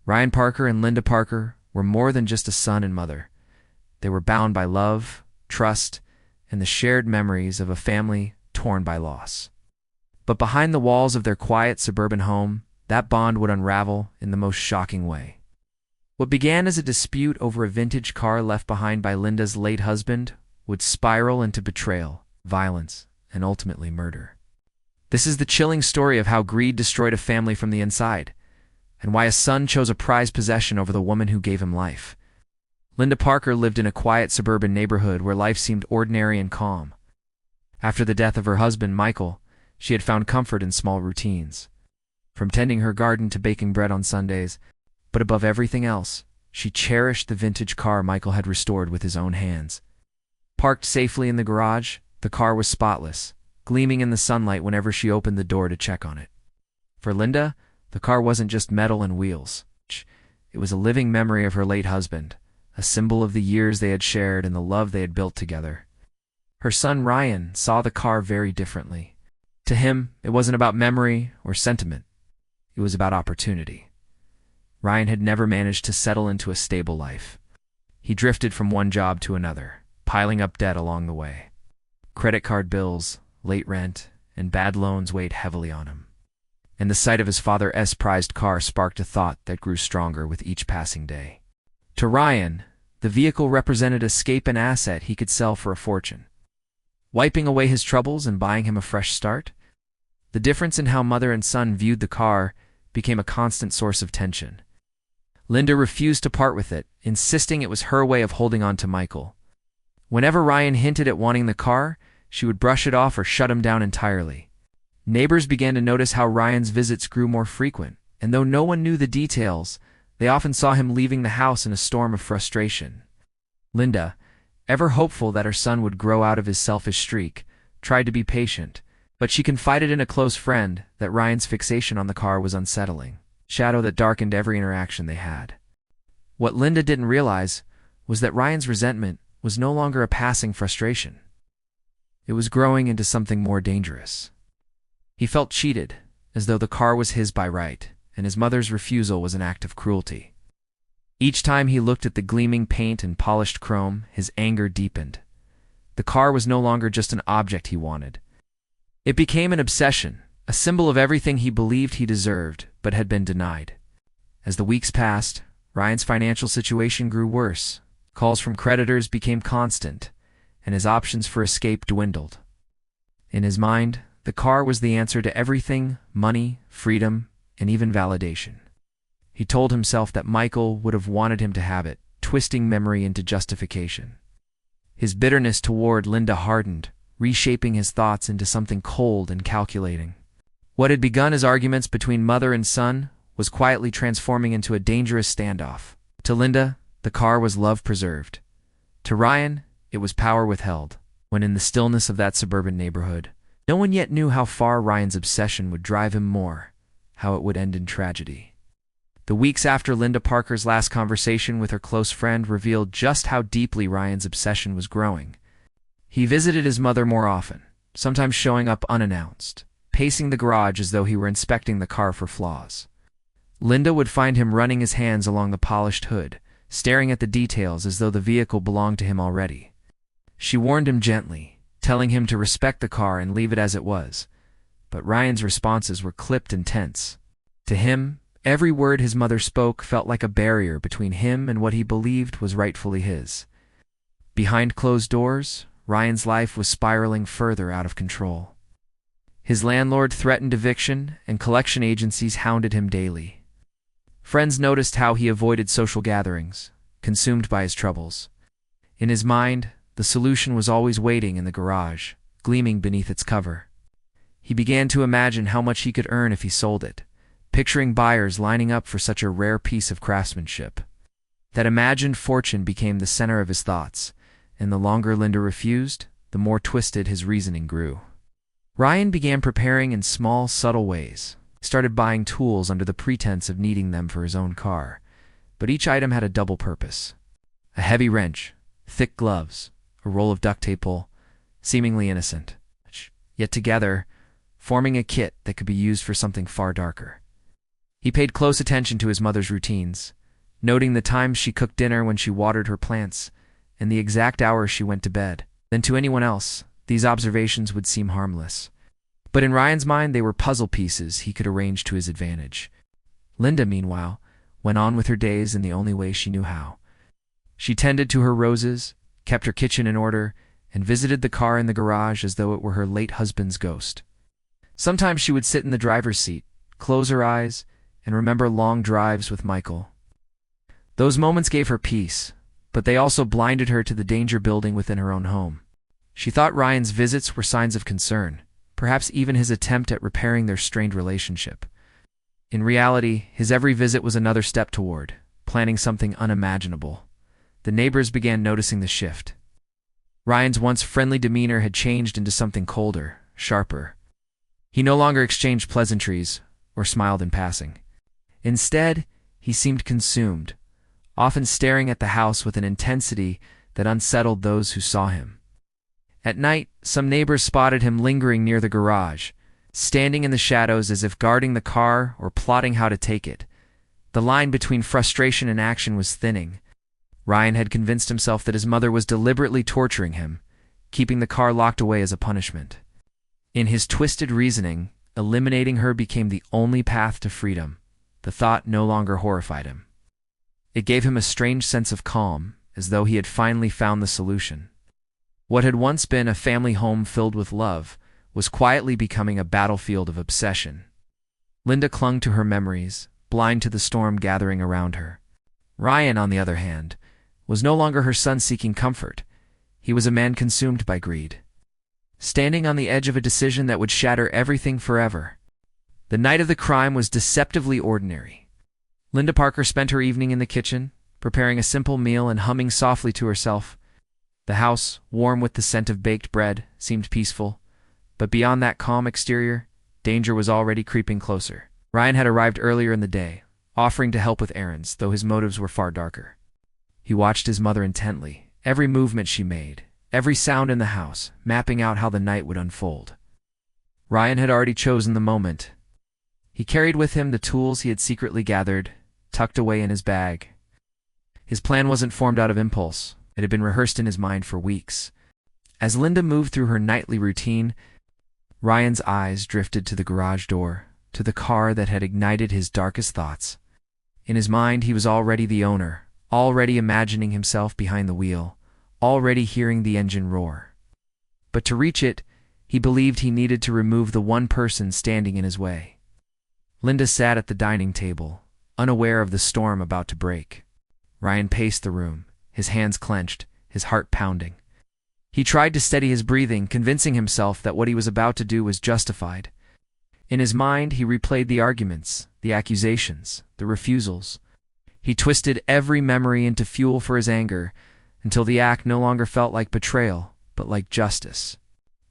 Ryan Parker and Linda Parker were more than just a son and mother. They were bound by love, trust, and the shared memories of a family torn by loss. But behind the walls of their quiet suburban home, that bond would unravel in the most shocking way. What began as a dispute over a vintage car left behind by Linda's late husband would spiral into betrayal, violence, and ultimately murder. This is the chilling story of how greed destroyed a family from the inside, and why a son chose a prized possession over the woman who gave him life. Linda Parker lived in a quiet suburban neighborhood where life seemed ordinary and calm. After the death of her husband, Michael, she had found comfort in small routines, from tending her garden to baking bread on Sundays. But above everything else, she cherished the vintage car Michael had restored with his own hands. Parked safely in the garage, the car was spotless, gleaming in the sunlight whenever she opened the door to check on it. For Linda, the car wasn't just metal and wheels. It was a living memory of her late husband, a symbol of the years they had shared and the love they had built together. Her son Ryan saw the car very differently. To him, it wasn't about memory or sentiment. It was about opportunity. Ryan had never managed to settle into a stable life. He drifted from one job to another, piling up debt along the way. Credit card bills, late rent, and bad loans weighed heavily on him. And the sight of his father's prized car sparked a thought that grew stronger with each passing day. To Ryan, the vehicle represented escape and asset he could sell for a fortune, wiping away his troubles and buying him a fresh start. The difference in how mother and son viewed the car became a constant source of tension. Linda refused to part with it, insisting it was her way of holding on to Michael. Whenever Ryan hinted at wanting the car, she would brush it off or shut him down entirely. Neighbors began to notice how Ryan's visits grew more frequent, and though no one knew the details, they often saw him leaving the house in a storm of frustration. Linda, ever hopeful that her son would grow out of his selfish streak, tried to be patient, but she confided in a close friend that Ryan's fixation on the car was unsettling, shadow that darkened every interaction they had. What Linda didn't realize was that Ryan's resentment was no longer a passing frustration. It was growing into something more dangerous. He felt cheated, as though the car was his by right, and his mother's refusal was an act of cruelty. Each time he looked at the gleaming paint and polished chrome, his anger deepened. The car was no longer just an object he wanted. It became an obsession, a symbol of everything he believed he deserved but had been denied. As the weeks passed, Ryan's financial situation grew worse. Calls from creditors became constant, and his options for escape dwindled. In his mind, the car was the answer to everything: money, freedom, and even validation. He told himself that Michael would have wanted him to have it, twisting memory into justification. His bitterness toward Linda hardened, reshaping his thoughts into something cold and calculating. What had begun as arguments between mother and son was quietly transforming into a dangerous standoff. To Linda, the car was love preserved. To Ryan, it was power withheld. When in the stillness of that suburban neighborhood, no one yet knew how far Ryan's obsession would drive him more, how it would end in tragedy. The weeks after Linda Parker's last conversation with her close friend revealed just how deeply Ryan's obsession was growing. He visited his mother more often, sometimes showing up unannounced, pacing the garage as though he were inspecting the car for flaws. Linda would find him running his hands along the polished hood, staring at the details as though the vehicle belonged to him already. She warned him gently, telling him to respect the car and leave it as it was, but Ryan's responses were clipped and tense. To him, every word his mother spoke felt like a barrier between him and what he believed was rightfully his. Behind closed doors, Ryan's life was spiraling further out of control. His landlord threatened eviction, and collection agencies hounded him daily. Friends noticed how he avoided social gatherings, consumed by his troubles. In his mind, the solution was always waiting in the garage, gleaming beneath its cover. He began to imagine how much he could earn if he sold it, picturing buyers lining up for such a rare piece of craftsmanship. That imagined fortune became the center of his thoughts, and the longer Linda refused, the more twisted his reasoning grew. Ryan began preparing in small, subtle ways. Started buying tools under the pretense of needing them for his own car, but each item had a double purpose. A heavy wrench, thick gloves, a roll of duct tape pull, seemingly innocent, yet together, forming a kit that could be used for something far darker. He paid close attention to his mother's routines, noting the times she cooked dinner, when she watered her plants, and the exact hour she went to bed. Then to anyone else, these observations would seem harmless. But in Ryan's mind, they were puzzle pieces he could arrange to his advantage. Linda, meanwhile, went on with her days in the only way she knew how. She tended to her roses, kept her kitchen in order, and visited the car in the garage as though it were her late husband's ghost. Sometimes she would sit in the driver's seat, close her eyes, and remember long drives with Michael. Those moments gave her peace, but they also blinded her to the danger building within her own home. She thought Ryan's visits were signs of concern, perhaps even his attempt at repairing their strained relationship. In reality, his every visit was another step toward planning something unimaginable. The neighbors began noticing the shift. Ryan's once friendly demeanor had changed into something colder, sharper. He no longer exchanged pleasantries or smiled in passing. Instead, he seemed consumed, often staring at the house with an intensity that unsettled those who saw him. At night, some neighbors spotted him lingering near the garage, standing in the shadows as if guarding the car or plotting how to take it. The line between frustration and action was thinning. Ryan had convinced himself that his mother was deliberately torturing him, keeping the car locked away as a punishment. In his twisted reasoning, eliminating her became the only path to freedom. The thought no longer horrified him. It gave him a strange sense of calm, as though he had finally found the solution. What had once been a family home filled with love was quietly becoming a battlefield of obsession. Linda clung to her memories, blind to the storm gathering around her. Ryan, on the other hand, was no longer her son seeking comfort. He was a man consumed by greed, standing on the edge of a decision that would shatter everything forever. The night of the crime was deceptively ordinary. Linda Parker spent her evening in the kitchen, preparing a simple meal and humming softly to herself. The house, warm with the scent of baked bread, seemed peaceful, but beyond that calm exterior, danger was already creeping closer. Ryan had arrived earlier in the day, offering to help with errands, though his motives were far darker. He watched his mother intently, every movement she made, every sound in the house, mapping out how the night would unfold. Ryan had already chosen the moment. He carried with him the tools he had secretly gathered, tucked away in his bag. His plan wasn't formed out of impulse. It had been rehearsed in his mind for weeks. As Linda moved through her nightly routine, Ryan's eyes drifted to the garage door, to the car that had ignited his darkest thoughts. In his mind, he was already the owner, already imagining himself behind the wheel, already hearing the engine roar. But to reach it, he believed he needed to remove the one person standing in his way. Linda sat at the dining table, unaware of the storm about to break. Ryan paced the room, his hands clenched, his heart pounding. He tried to steady his breathing, convincing himself that what he was about to do was justified. In his mind, he replayed the arguments, the accusations, the refusals. He twisted every memory into fuel for his anger, until the act no longer felt like betrayal, but like justice.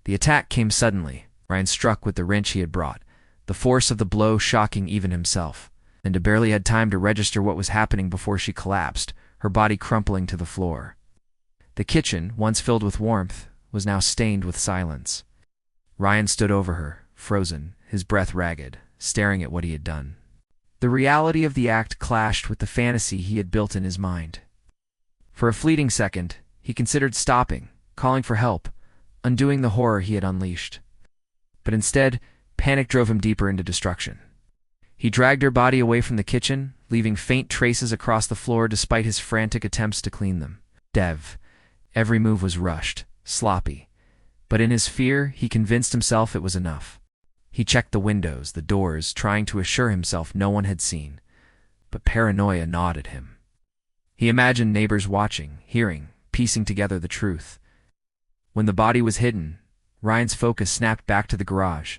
The attack came suddenly. Ryan struck with the wrench he had brought, the force of the blow shocking even himself. Linda barely had time to register what was happening before she collapsed, her body crumpling to the floor. The kitchen, once filled with warmth, was now stained with silence. Ryan stood over her, frozen, his breath ragged, staring at what he had done. The reality of the act clashed with the fantasy he had built in his mind. For a fleeting second, he considered stopping, calling for help, undoing the horror he had unleashed. But instead, panic drove him deeper into destruction. He dragged her body away from the kitchen, leaving faint traces across the floor despite his frantic attempts to clean them. Every move was rushed, sloppy. But in his fear, he convinced himself it was enough. He checked the windows, the doors, trying to assure himself no one had seen. But paranoia gnawed at him. He imagined neighbors watching, hearing, piecing together the truth. When the body was hidden, Ryan's focus snapped back to the garage.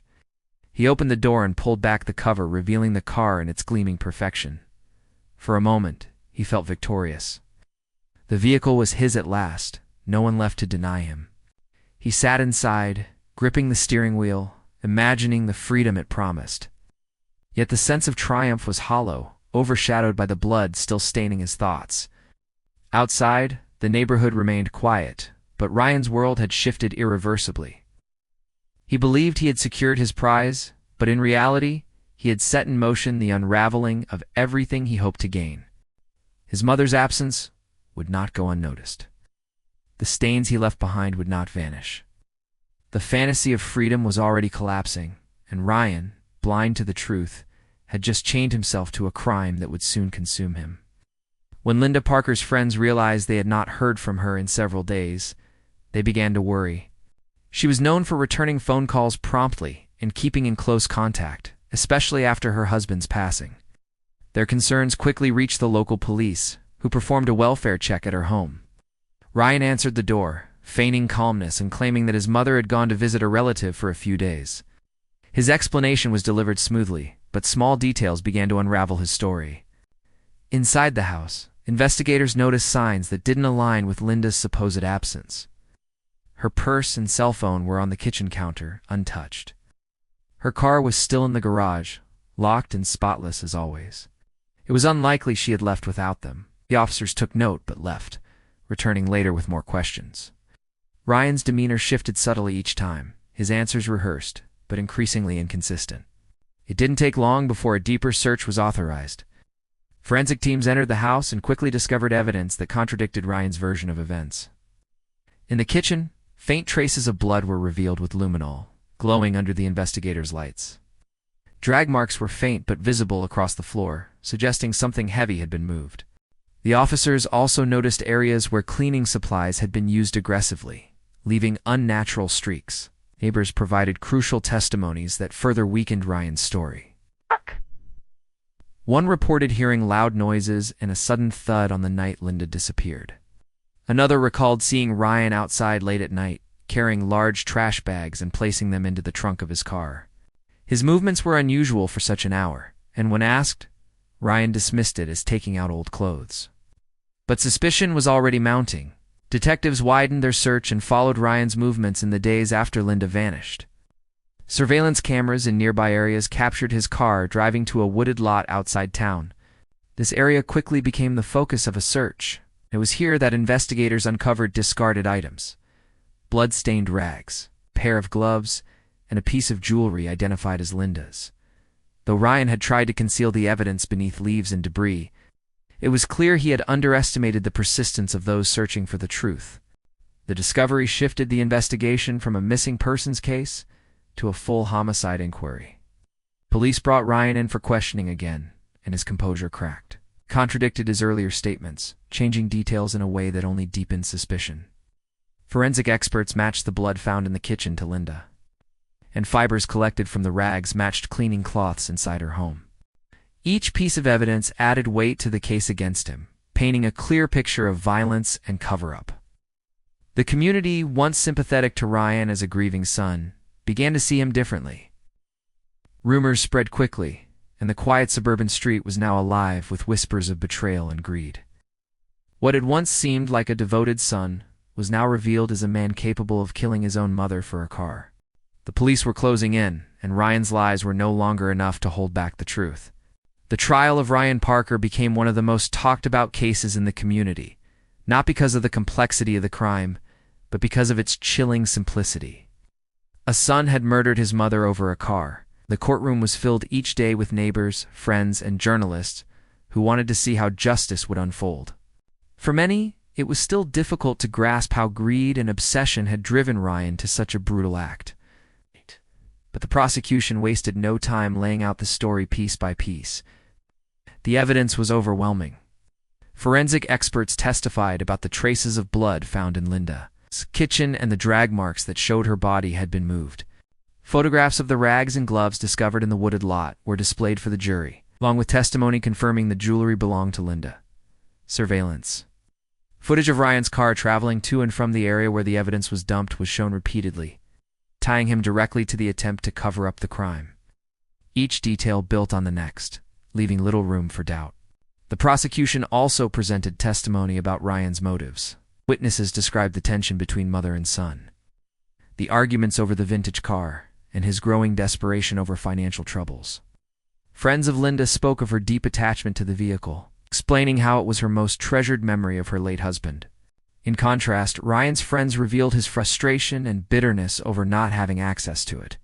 He opened the door and pulled back the cover, revealing the car in its gleaming perfection. For a moment, he felt victorious. The vehicle was his at last, no one left to deny him. He sat inside, gripping the steering wheel, imagining the freedom it promised. Yet the sense of triumph was hollow, overshadowed by the blood still staining his thoughts. Outside, the neighborhood remained quiet, but Ryan's world had shifted irreversibly. He believed he had secured his prize, but in reality, he had set in motion the unraveling of everything he hoped to gain. His mother's absence would not go unnoticed. The stains he left behind would not vanish. The fantasy of freedom was already collapsing, and Ryan, blind to the truth, had just chained himself to a crime that would soon consume him. When Linda Parker's friends realized they had not heard from her in several days, they began to worry. She was known for returning phone calls promptly and keeping in close contact, especially after her husband's passing. Their concerns quickly reached the local police, who performed a welfare check at her home. Ryan answered the door, feigning calmness and claiming that his mother had gone to visit a relative for a few days. His explanation was delivered smoothly, but small details began to unravel his story. Inside the house, investigators noticed signs that didn't align with Linda's supposed absence. Her purse and cell phone were on the kitchen counter, untouched. Her car was still in the garage, locked and spotless as always. It was unlikely she had left without them. The officers took note but left, returning later with more questions. Ryan's demeanor shifted subtly each time, his answers rehearsed, but increasingly inconsistent. It didn't take long before a deeper search was authorized. Forensic teams entered the house and quickly discovered evidence that contradicted Ryan's version of events. In the kitchen, faint traces of blood were revealed with luminol, glowing under the investigators' lights. Drag marks were faint but visible across the floor, suggesting something heavy had been moved. The officers also noticed areas where cleaning supplies had been used aggressively, leaving unnatural streaks. Neighbors provided crucial testimonies that further weakened Ryan's story. One reported hearing loud noises and a sudden thud on the night Linda disappeared. Another recalled seeing Ryan outside late at night, carrying large trash bags and placing them into the trunk of his car. His movements were unusual for such an hour, and when asked, Ryan dismissed it as taking out old clothes. But suspicion was already mounting. Detectives widened their search and followed Ryan's movements in the days after Linda vanished. Surveillance cameras in nearby areas captured his car driving to a wooded lot outside town. This area quickly became the focus of a search. It was here that investigators uncovered discarded items: blood-stained rags, a pair of gloves, and a piece of jewelry identified as Linda's. Though Ryan had tried to conceal the evidence beneath leaves and debris, it was clear he had underestimated the persistence of those searching for the truth. The discovery shifted the investigation from a missing persons case to a full homicide inquiry. Police brought Ryan in for questioning again, and his composure cracked. Contradicted his earlier statements, changing details in a way that only deepened suspicion. Forensic experts matched the blood found in the kitchen to Linda, and fibers collected from the rags matched cleaning cloths inside her home. Each piece of evidence added weight to the case against him, painting a clear picture of violence and cover-up. The community, once sympathetic to Ryan as a grieving son, began to see him differently. Rumors spread quickly, and the quiet suburban street was now alive with whispers of betrayal and greed. What had once seemed like a devoted son was now revealed as a man capable of killing his own mother for a car. The police were closing in, and Ryan's lies were no longer enough to hold back the truth. The trial of Ryan Parker became one of the most talked-about cases in the community, not because of the complexity of the crime, but because of its chilling simplicity. A son had murdered his mother over a car. The courtroom was filled each day with neighbors, friends, and journalists who wanted to see how justice would unfold. For many, it was still difficult to grasp how greed and obsession had driven Ryan to such a brutal act. But the prosecution wasted no time laying out the story piece by piece. The evidence was overwhelming. Forensic experts testified about the traces of blood found in Linda's kitchen and the drag marks that showed her body had been moved. Photographs of the rags and gloves discovered in the wooded lot were displayed for the jury, along with testimony confirming the jewelry belonged to Linda. Surveillance. Footage of Ryan's car traveling to and from the area where the evidence was dumped was shown repeatedly, tying him directly to the attempt to cover up the crime. Each detail built on the next, leaving little room for doubt. The prosecution also presented testimony about Ryan's motives. Witnesses described the tension between mother and son, the arguments over the vintage car, and his growing desperation over financial troubles. Friends of Linda spoke of her deep attachment to the vehicle, explaining how it was her most treasured memory of her late husband. In contrast, Ryan's friends revealed his frustration and bitterness over not having access to it.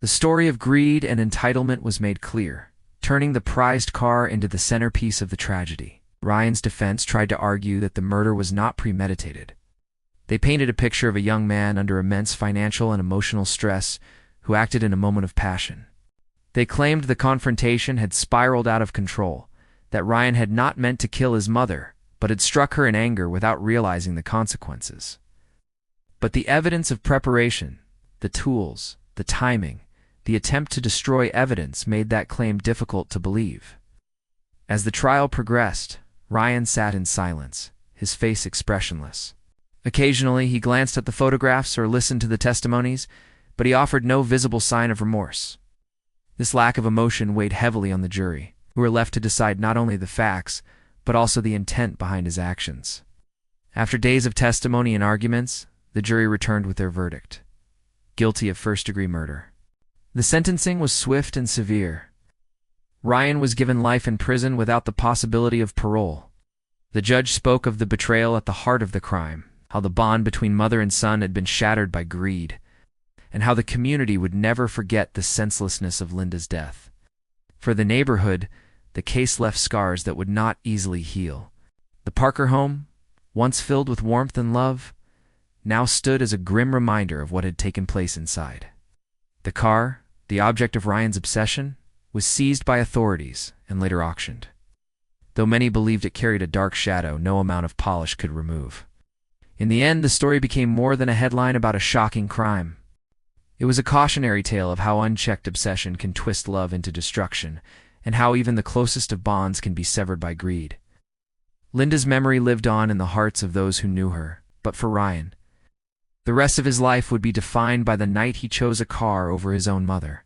The story of greed and entitlement was made clear, turning the prized car into the centerpiece of the tragedy. Ryan's defense tried to argue that the murder was not premeditated. They painted a picture of a young man under immense financial and emotional stress who acted in a moment of passion. They claimed the confrontation had spiraled out of control, that Ryan had not meant to kill his mother, but had struck her in anger without realizing the consequences. But the evidence of preparation, the tools, the timing, the attempt to destroy evidence made that claim difficult to believe. As the trial progressed, Ryan sat in silence, his face expressionless. Occasionally, he glanced at the photographs or listened to the testimonies, but he offered no visible sign of remorse. This lack of emotion weighed heavily on the jury, who were left to decide not only the facts, but also the intent behind his actions. After days of testimony and arguments, the jury returned with their verdict: guilty of first-degree murder. The sentencing was swift and severe. Ryan was given life in prison without the possibility of parole. The judge spoke of the betrayal at the heart of the crime, how the bond between mother and son had been shattered by greed, and how the community would never forget the senselessness of Linda's death. For the neighborhood, the case left scars that would not easily heal. The Parker home, once filled with warmth and love, now stood as a grim reminder of what had taken place inside. The car, the object of Ryan's obsession, was seized by authorities and later auctioned. Though many believed it carried a dark shadow no amount of polish could remove. In the end, the story became more than a headline about a shocking crime. It was a cautionary tale of how unchecked obsession can twist love into destruction, and how even the closest of bonds can be severed by greed. Linda's memory lived on in the hearts of those who knew her, but for Ryan, the rest of his life would be defined by the night he chose a car over his own mother.